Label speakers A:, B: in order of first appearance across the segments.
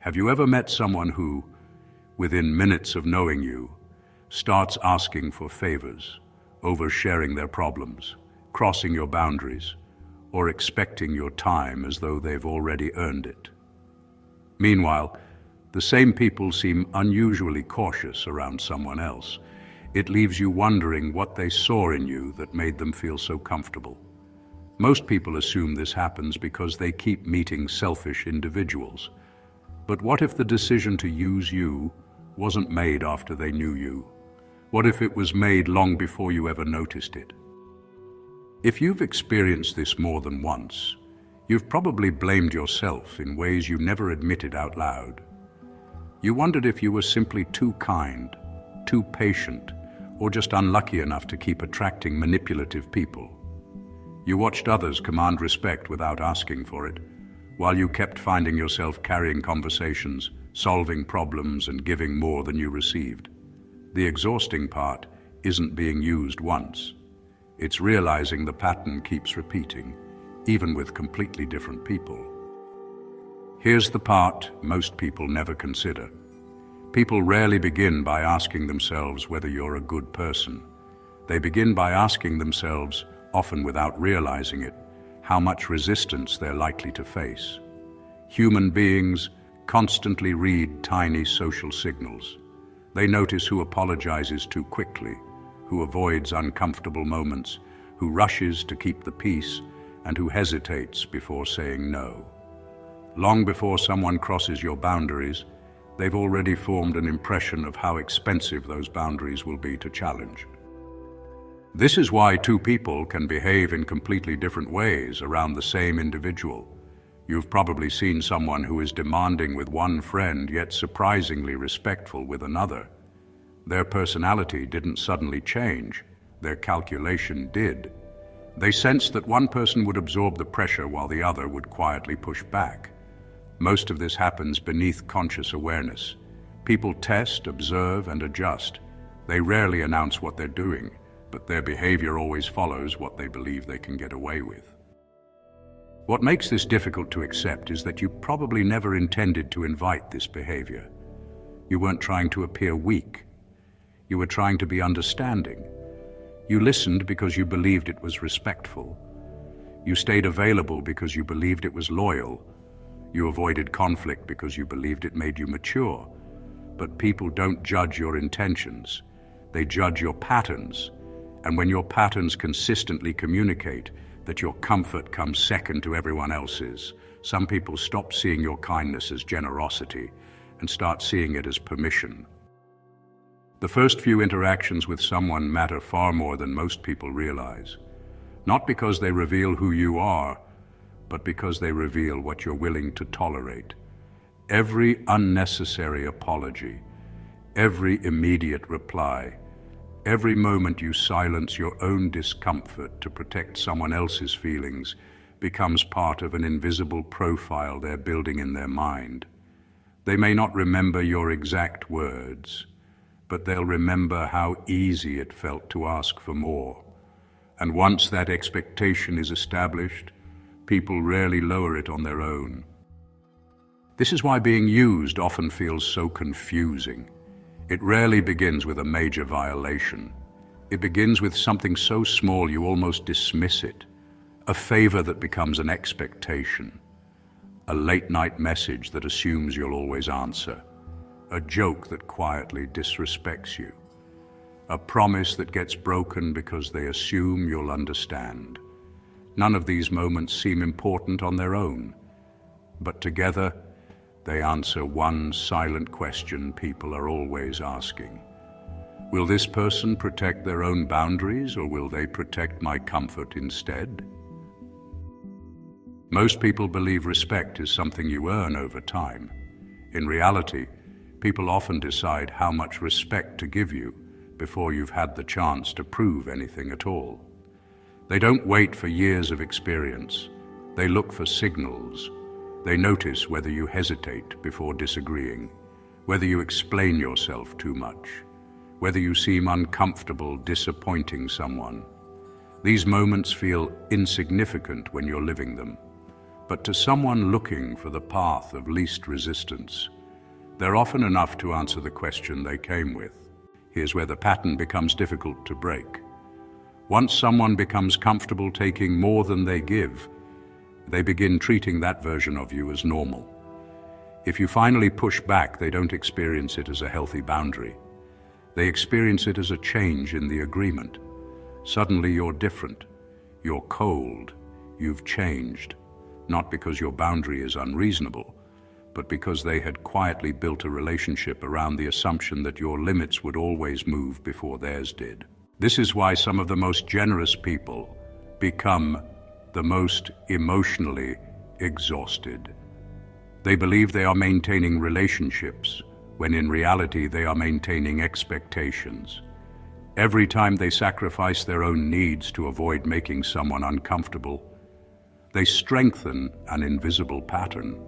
A: Have you ever met someone who, within minutes of knowing you, starts asking for favors, oversharing their problems, crossing your boundaries, or expecting your time as though they've already earned it? Meanwhile, the same people seem unusually cautious around someone else. It leaves you wondering what they saw in you that made them feel so comfortable. Most people assume this happens because they keep meeting selfish individuals. But what if the decision to use you wasn't made after they knew you? What if it was made long before you ever noticed it? If you've experienced this more than once, you've probably blamed yourself in ways you never admitted out loud. You wondered if you were simply too kind, too patient, or just unlucky enough to keep attracting manipulative people. You watched others command respect without asking for it, while you kept finding yourself carrying conversations, solving problems, and giving more than you received. The exhausting part isn't being used once. It's realizing the pattern keeps repeating, even with completely different people. Here's the part most people never consider. People rarely begin by asking themselves whether you're a good person. They begin by asking themselves, often without realizing it, how much resistance they're likely to face. Human beings constantly read tiny social signals. They notice who apologizes too quickly, who avoids uncomfortable moments, who rushes to keep the peace, and who hesitates before saying no. Long before someone crosses your boundaries, they've already formed an impression of how expensive those boundaries will be to challenge. This is why two people can behave in completely different ways around the same individual. You've probably seen someone who is demanding with one friend, yet surprisingly respectful with another. Their personality didn't suddenly change. Their calculation did. They sensed that one person would absorb the pressure while the other would quietly push back. Most of this happens beneath conscious awareness. People test, observe, and adjust. They rarely announce what they're doing, but their behavior always follows what they believe they can get away with. What makes this difficult to accept is that you probably never intended to invite this behavior. You weren't trying to appear weak. You were trying to be understanding. You listened because you believed it was respectful. You stayed available because you believed it was loyal. You avoided conflict because you believed it made you mature. But people don't judge your intentions. They judge your patterns. And when your patterns consistently communicate that your comfort comes second to everyone else's, some people stop seeing your kindness as generosity and start seeing it as permission. The first few interactions with someone matter far more than most people realize. Not because they reveal who you are, but because they reveal what you're willing to tolerate. Every unnecessary apology, every immediate reply, every moment you silence your own discomfort to protect someone else's feelings becomes part of an invisible profile they're building in their mind. They may not remember your exact words, but they'll remember how easy it felt to ask for more. And once that expectation is established, people rarely lower it on their own. This is why being used often feels so confusing. It rarely begins with a major violation. It begins with something so small you almost dismiss it. A favor that becomes an expectation. A late-night message that assumes you'll always answer. A joke that quietly disrespects you. A promise that gets broken because they assume you'll understand. None of these moments seem important on their own, but together they answer one silent question people are always asking. Will this person protect their own boundaries, or will they protect my comfort instead? Most people believe respect is something you earn over time. In reality, people often decide how much respect to give you before you've had the chance to prove anything at all. They don't wait for years of experience. They look for signals. They notice whether you hesitate before disagreeing, whether you explain yourself too much, whether you seem uncomfortable disappointing someone. These moments feel insignificant when you're living them, But to someone looking for the path of least resistance, they're often enough to answer the question they came with. Here's where the pattern becomes difficult to break. Once someone becomes comfortable taking more than they give, they begin treating that version of you as normal. If you finally push back, they don't experience it as a healthy boundary. They experience it as a change in the agreement. Suddenly you're different. You're cold. You've changed. Not because your boundary is unreasonable, but because they had quietly built a relationship around the assumption that your limits would always move before theirs did. This is why some of the most generous people become the most emotionally exhausted. They believe they are maintaining relationships, when in reality they are maintaining expectations. Every time they sacrifice their own needs to avoid making someone uncomfortable, they strengthen an invisible pattern.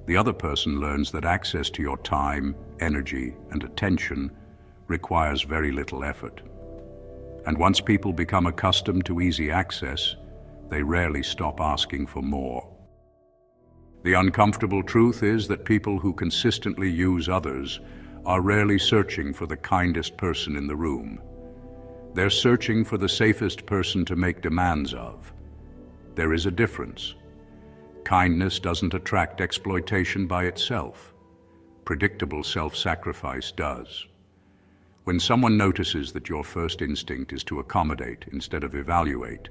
A: The other person learns that access to your time, energy, and attention requires very little effort. And once people become accustomed to easy access, they rarely stop asking for more. The uncomfortable truth is that people who consistently use others are rarely searching for the kindest person in the room. They're searching for the safest person to make demands of. There is a difference. Kindness doesn't attract exploitation by itself. Predictable self-sacrifice does. When someone notices that your first instinct is to accommodate instead of evaluate,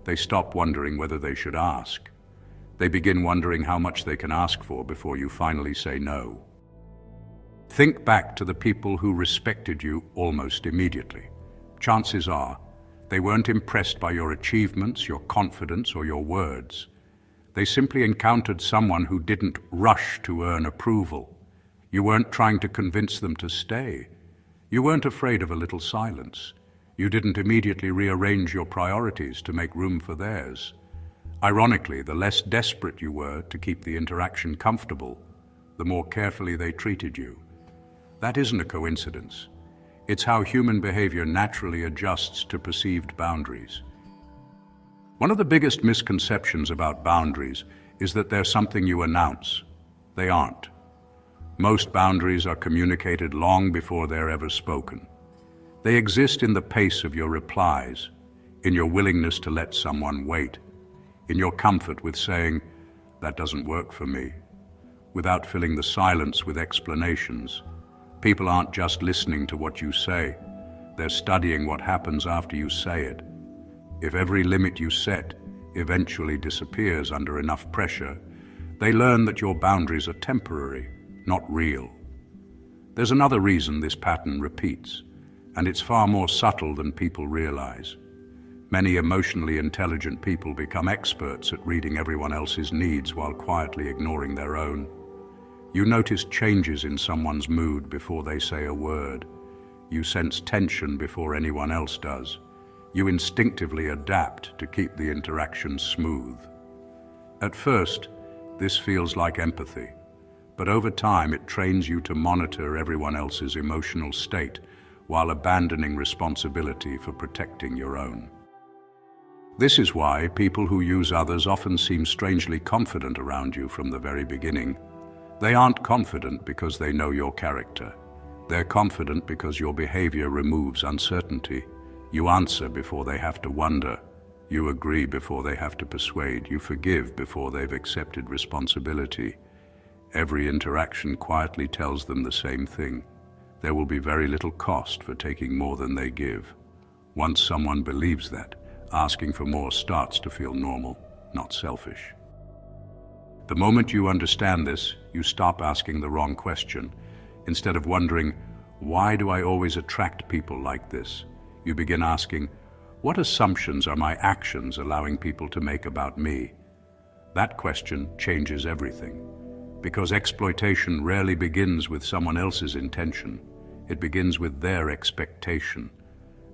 A: they stop wondering whether they should ask. They begin wondering how much they can ask for before you finally say no. Think back to the people who respected you almost immediately. Chances are, they weren't impressed by your achievements, your confidence, or your words. They simply encountered someone who didn't rush to earn approval. You weren't trying to convince them to stay. You weren't afraid of a little silence. You didn't immediately rearrange your priorities to make room for theirs. Ironically, the less desperate you were to keep the interaction comfortable, the more carefully they treated you. That isn't a coincidence. It's how human behavior naturally adjusts to perceived boundaries. One of the biggest misconceptions about boundaries is that they're something you announce. They aren't. Most boundaries are communicated long before they're ever spoken. They exist in the pace of your replies, in your willingness to let someone wait, in your comfort with saying, "That doesn't work for me," without filling the silence with explanations. People aren't just listening to what you say, they're studying what happens after you say it. If every limit you set eventually disappears under enough pressure, they learn that your boundaries are temporary, not real. There's another reason this pattern repeats, and it's far more subtle than people realize. Many emotionally intelligent people become experts at reading everyone else's needs while quietly ignoring their own. You notice changes in someone's mood before they say a word. You sense tension before anyone else does. You instinctively adapt to keep the interaction smooth. At first, this feels like empathy, but over time it trains you to monitor everyone else's emotional state while abandoning responsibility for protecting your own. This is why people who use others often seem strangely confident around you from the very beginning. They aren't confident because they know your character. They're confident because your behavior removes uncertainty. You answer before they have to wonder. You agree before they have to persuade. You forgive before they've accepted responsibility. Every interaction quietly tells them the same thing. There will be very little cost for taking more than they give. Once someone believes that, asking for more starts to feel normal, not selfish. The moment you understand this, you stop asking the wrong question. Instead of wondering, "Why do I always attract people like this?" you begin asking, "What assumptions are my actions allowing people to make about me?" That question changes everything. Because exploitation rarely begins with someone else's intention. It begins with their expectation.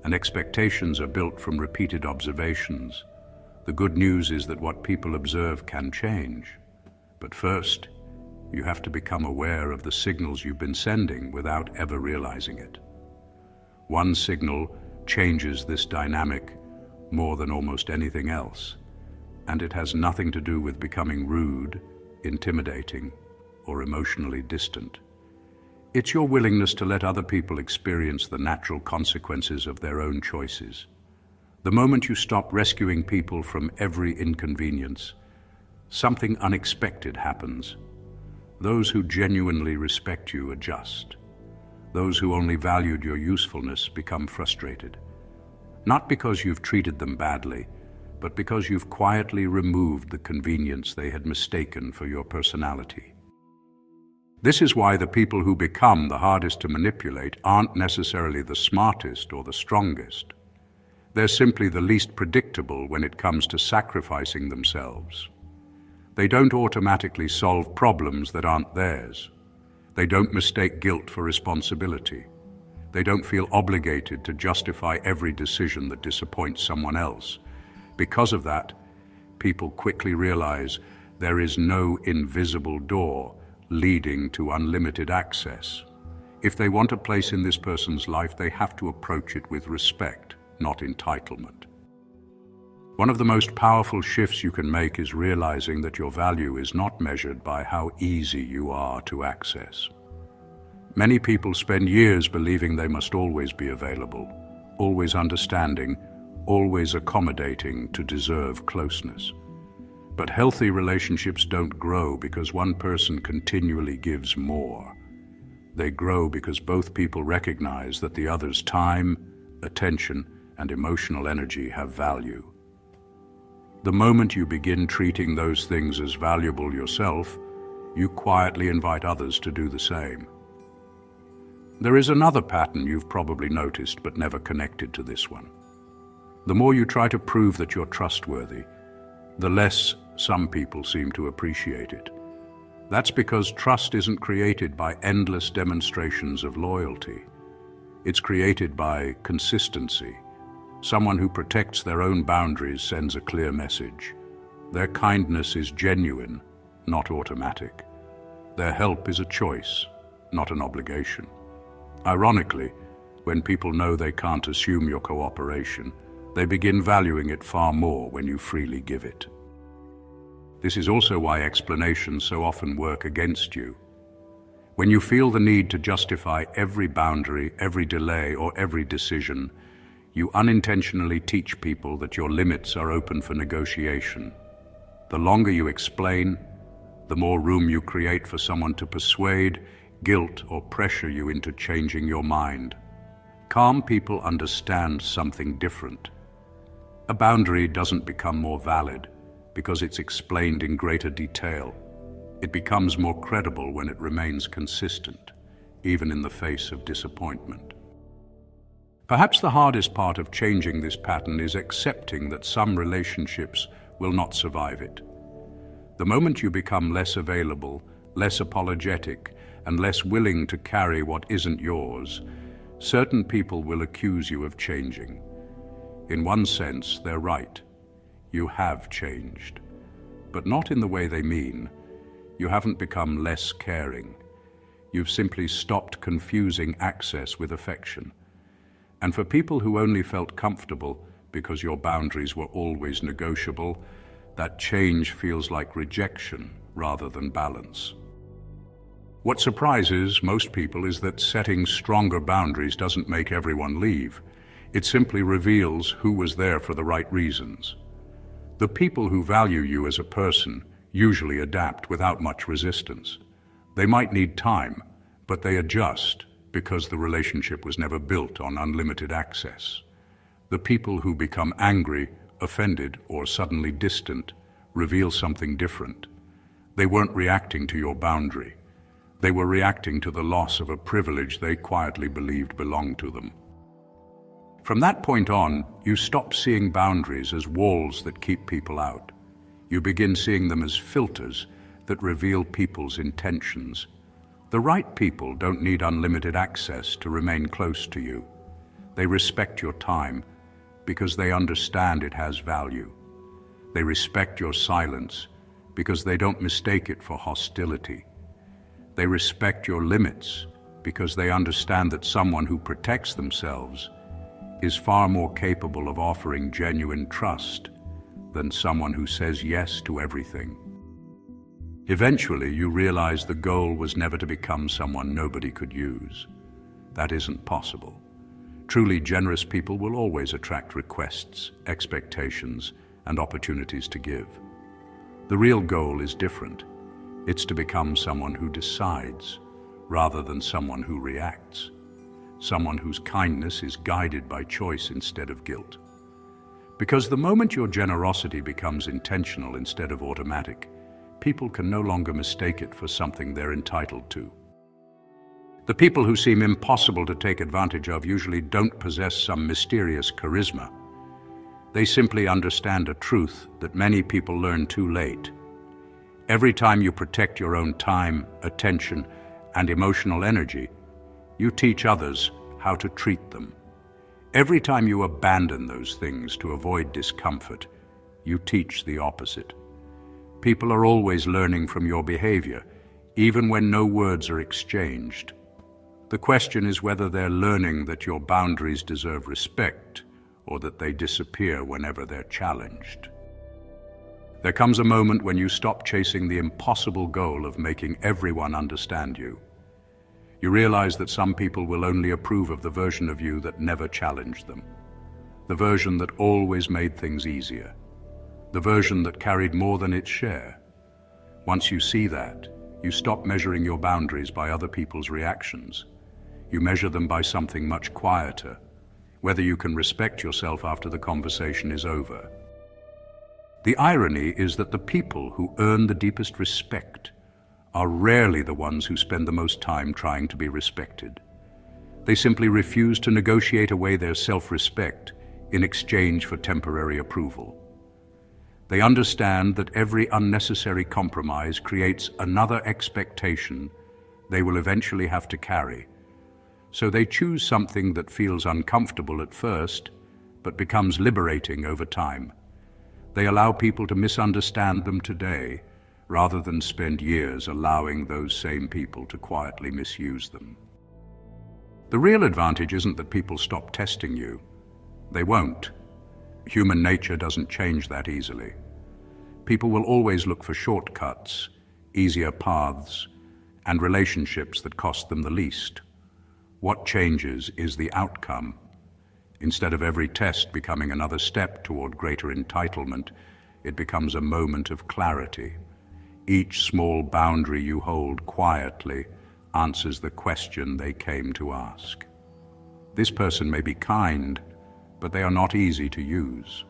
A: And expectations are built from repeated observations. The good news is that what people observe can change. But first, you have to become aware of the signals you've been sending without ever realizing it. One signal changes this dynamic more than almost anything else, and it has nothing to do with becoming rude, intimidating, or emotionally distant. It's your willingness to let other people experience the natural consequences of their own choices. The moment you stop rescuing people from every inconvenience, something unexpected happens. Those who genuinely respect you adjust. Those who only valued your usefulness become frustrated. Not because you've treated them badly, but because you've quietly removed the convenience they had mistaken for your personality. This is why the people who become the hardest to manipulate aren't necessarily the smartest or the strongest. They're simply the least predictable when it comes to sacrificing themselves. They don't automatically solve problems that aren't theirs. They don't mistake guilt for responsibility. They don't feel obligated to justify every decision that disappoints someone else. Because of that, people quickly realize there is no invisible door leading to unlimited access. If they want a place in this person's life, they have to approach it with respect, not entitlement. One of the most powerful shifts you can make is realizing that your value is not measured by how easy you are to access. Many people spend years believing they must always be available, always understanding, always accommodating to deserve closeness. But healthy relationships don't grow because one person continually gives more. They grow because both people recognize that the other's time, attention, and emotional energy have value. The moment you begin treating those things as valuable yourself, you quietly invite others to do the same. There is another pattern you've probably noticed but never connected to this one. The more you try to prove that you're trustworthy, the less some people seem to appreciate it. That's because trust isn't created by endless demonstrations of loyalty. It's created by consistency. Someone who protects their own boundaries sends a clear message. Their kindness is genuine, not automatic. Their help is a choice, not an obligation. Ironically, when people know they can't assume your cooperation, they begin valuing it far more when you freely give it. This is also why explanations so often work against you. When you feel the need to justify every boundary, every delay, or every decision, you unintentionally teach people that your limits are open for negotiation. The longer you explain, the more room you create for someone to persuade, guilt, or pressure you into changing your mind. Calm people understand something different. A boundary doesn't become more valid because it's explained in greater detail. It becomes more credible when it remains consistent, even in the face of disappointment. Perhaps the hardest part of changing this pattern is accepting that some relationships will not survive it. The moment you become less available, less apologetic, and less willing to carry what isn't yours, certain people will accuse you of changing. In one sense, they're right. You have changed. But not in the way they mean. You haven't become less caring. You've simply stopped confusing access with affection. And for people who only felt comfortable because your boundaries were always negotiable, that change feels like rejection rather than balance. What surprises most people is that setting stronger boundaries doesn't make everyone leave. It simply reveals who was there for the right reasons. The people who value you as a person usually adapt without much resistance. They might need time, but they adjust because the relationship was never built on unlimited access. The people who become angry, offended, or suddenly distant reveal something different. They weren't reacting to your boundary. They were reacting to the loss of a privilege they quietly believed belonged to them. From that point on, you stop seeing boundaries as walls that keep people out. You begin seeing them as filters that reveal people's intentions. The right people don't need unlimited access to remain close to you. They respect your time because they understand it has value. They respect your silence because they don't mistake it for hostility. They respect your limits because they understand that someone who protects themselves is far more capable of offering genuine trust than someone who says yes to everything. Eventually, you realize the goal was never to become someone nobody could use. That isn't possible. Truly generous people will always attract requests, expectations, and opportunities to give. The real goal is different. It's to become someone who decides, rather than someone who reacts. Someone whose kindness is guided by choice instead of guilt. Because the moment your generosity becomes intentional instead of automatic, people can no longer mistake it for something they're entitled to. The people who seem impossible to take advantage of usually don't possess some mysterious charisma. They simply understand a truth that many people learn too late. Every time you protect your own time, attention, and emotional energy, you teach others how to treat them. Every time you abandon those things to avoid discomfort, you teach the opposite. People are always learning from your behavior, even when no words are exchanged. The question is whether they're learning that your boundaries deserve respect or that they disappear whenever they're challenged. There comes a moment when you stop chasing the impossible goal of making everyone understand you. You realize that some people will only approve of the version of you that never challenged them, the version that always made things easier, the version that carried more than its share. Once you see that, you stop measuring your boundaries by other people's reactions. You measure them by something much quieter, whether you can respect yourself after the conversation is over. The irony is that the people who earn the deepest respect are rarely the ones who spend the most time trying to be respected. They simply refuse to negotiate away their self-respect in exchange for temporary approval. They understand that every unnecessary compromise creates another expectation they will eventually have to carry. So they choose something that feels uncomfortable at first, but becomes liberating over time. They allow people to misunderstand them today, rather than spend years allowing those same people to quietly misuse them. The real advantage isn't that people stop testing you. They won't. Human nature doesn't change that easily. People will always look for shortcuts, easier paths, and relationships that cost them the least. What changes is the outcome. Instead of every test becoming another step toward greater entitlement, it becomes a moment of clarity. Each small boundary you hold quietly answers the question they came to ask. This person may be kind, but they are not easy to use.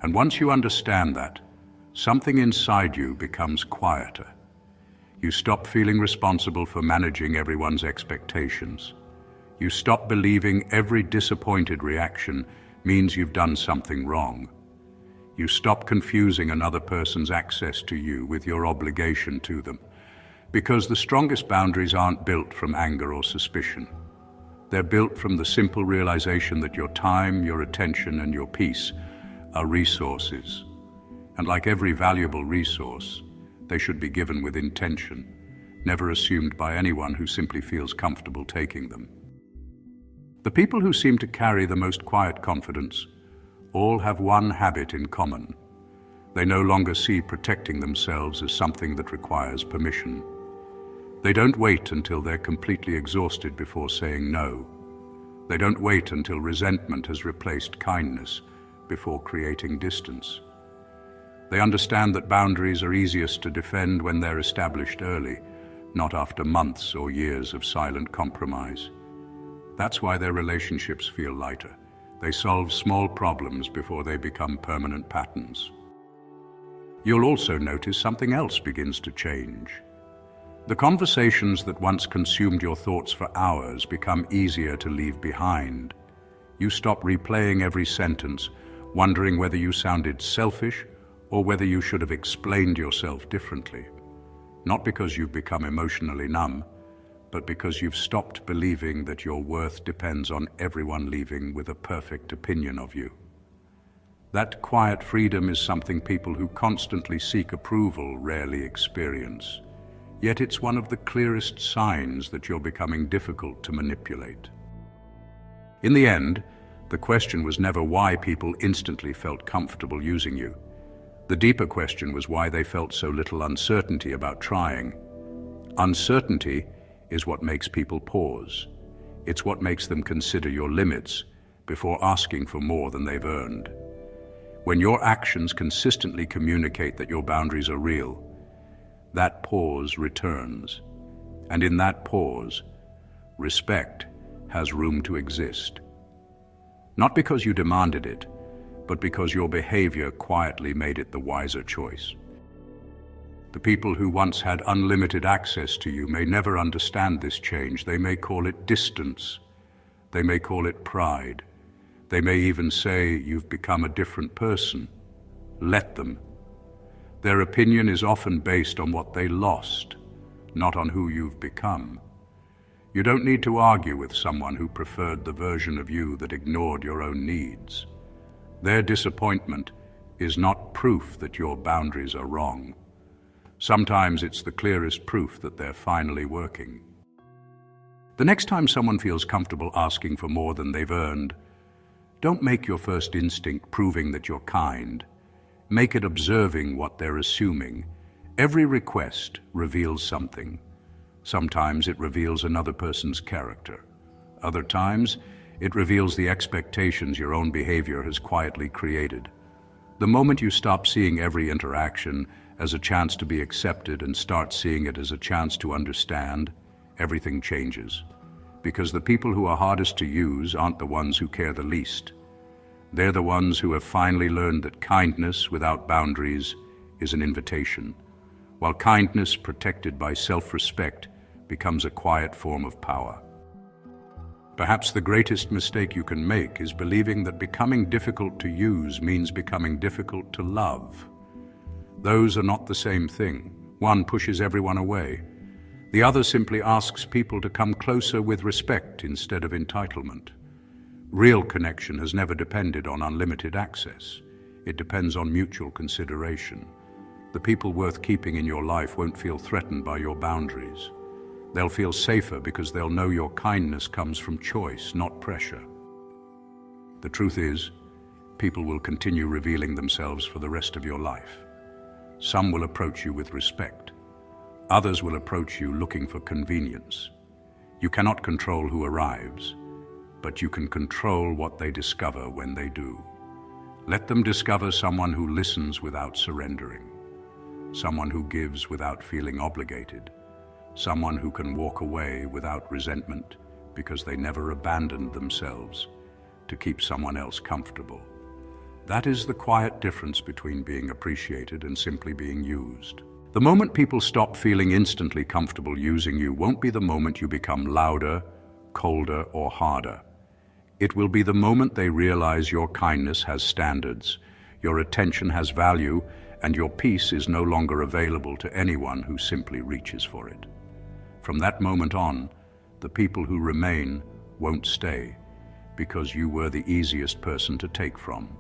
A: And once you understand that, something inside you becomes quieter. You stop feeling responsible for managing everyone's expectations. You stop believing every disappointed reaction means you've done something wrong. You stop confusing another person's access to you with your obligation to them, because the strongest boundaries aren't built from anger or suspicion. They're built from the simple realization that your time, your attention, and your peace are resources. And like every valuable resource, they should be given with intention, never assumed by anyone who simply feels comfortable taking them. The people who seem to carry the most quiet confidence all have one habit in common. They no longer see protecting themselves as something that requires permission. They don't wait until they're completely exhausted before saying no. They don't wait until resentment has replaced kindness before creating distance. They understand that boundaries are easiest to defend when they're established early, not after months or years of silent compromise. That's why their relationships feel lighter. They solve small problems before they become permanent patterns. You'll also notice something else begins to change. The conversations that once consumed your thoughts for hours become easier to leave behind. You stop replaying every sentence, wondering whether you sounded selfish or whether you should have explained yourself differently. Not because you've become emotionally numb, but because you've stopped believing that your worth depends on everyone leaving with a perfect opinion of you. That quiet freedom is something people who constantly seek approval rarely experience. Yet it's one of the clearest signs that you're becoming difficult to manipulate. In the end, The question was never why people instantly felt comfortable using you. The deeper question was why they felt so little uncertainty about trying. Uncertainty is what makes people pause. It's what makes them consider your limits before asking for more than they've earned. When your actions consistently communicate that your boundaries are real, that pause returns. And in that pause, respect has room to exist. Not because you demanded it, but because your behavior quietly made it the wiser choice. The people who once had unlimited access to you may never understand this change. They may call it distance. They may call it pride. They may even say you've become a different person. Let them. Their opinion is often based on what they lost, not on who you've become. You don't need to argue with someone who preferred the version of you that ignored your own needs. Their disappointment is not proof that your boundaries are wrong. Sometimes it's the clearest proof that they're finally working. The next time someone feels comfortable asking for more than they've earned, don't make your first instinct proving that you're kind. Make it observing what they're assuming. Every request reveals something. Sometimes it reveals another person's character. Other times, it reveals the expectations your own behavior has quietly created. The moment you stop seeing every interaction as a chance to be accepted and start seeing it as a chance to understand, everything changes. Because the people who are hardest to use aren't the ones who care the least. They're the ones who have finally learned that kindness without boundaries is an invitation, while kindness protected by self-respect becomes a quiet form of power. Perhaps the greatest mistake you can make is believing that becoming difficult to use means becoming difficult to love. Those are not the same thing. One pushes everyone away. The other simply asks people to come closer with respect instead of entitlement. Real connection has never depended on unlimited access. It depends on mutual consideration. The people worth keeping in your life won't feel threatened by your boundaries. They'll feel safer because they'll know your kindness comes from choice, not pressure. The truth is, people will continue revealing themselves for the rest of your life. Some will approach you with respect. Others will approach you looking for convenience. You cannot control who arrives, but you can control what they discover when they do. Let them discover someone who listens without surrendering, someone who gives without feeling obligated, someone who can walk away without resentment because they never abandoned themselves to keep someone else comfortable. That is the quiet difference between being appreciated and simply being used. The moment people stop feeling instantly comfortable using you won't be the moment you become louder, colder, or harder. It will be the moment they realize your kindness has standards, your attention has value, and your peace is no longer available to anyone who simply reaches for it. From that moment on, the people who remain won't stay because you were the easiest person to take from.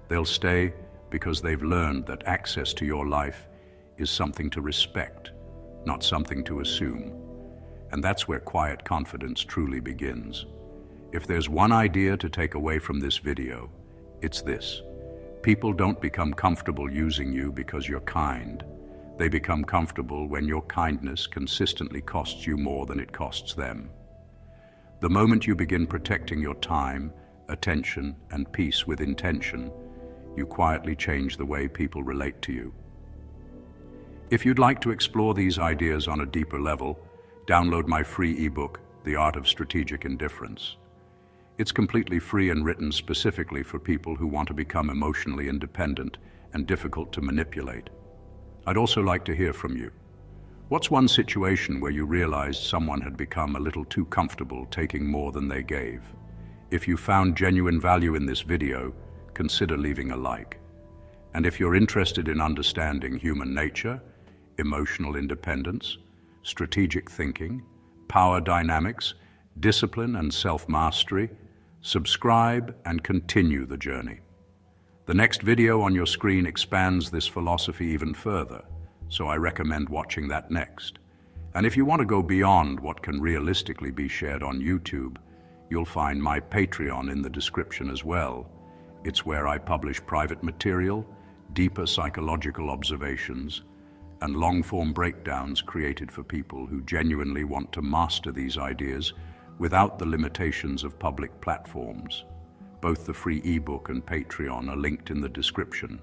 A: They'll stay because they've learned that access to your life is something to respect, not something to assume. And that's where quiet confidence truly begins. If there's one idea to take away from this video, it's this. People don't become comfortable using you because you're kind. They become comfortable when your kindness consistently costs you more than it costs them. The moment you begin protecting your time, attention, and peace with intention, you quietly change the way people relate to you. If you'd like to explore these ideas on a deeper level, download my free ebook, The Art of Strategic Indifference. It's completely free and written specifically for people who want to become emotionally independent and difficult to manipulate. I'd also like to hear from you. What's one situation where you realized someone had become a little too comfortable taking more than they gave? If you found genuine value in this video, consider leaving a like. And if you're interested in understanding human nature, emotional independence, strategic thinking, power dynamics, discipline and self-mastery, subscribe and continue the journey. The next video on your screen expands this philosophy even further, so I recommend watching that next. And if you want to go beyond what can realistically be shared on YouTube, You'll find my Patreon in the description as well. It's where I publish private material, deeper psychological observations, and long-form breakdowns created for people who genuinely want to master these ideas without the limitations of public platforms. Both the free ebook and Patreon are linked in the description.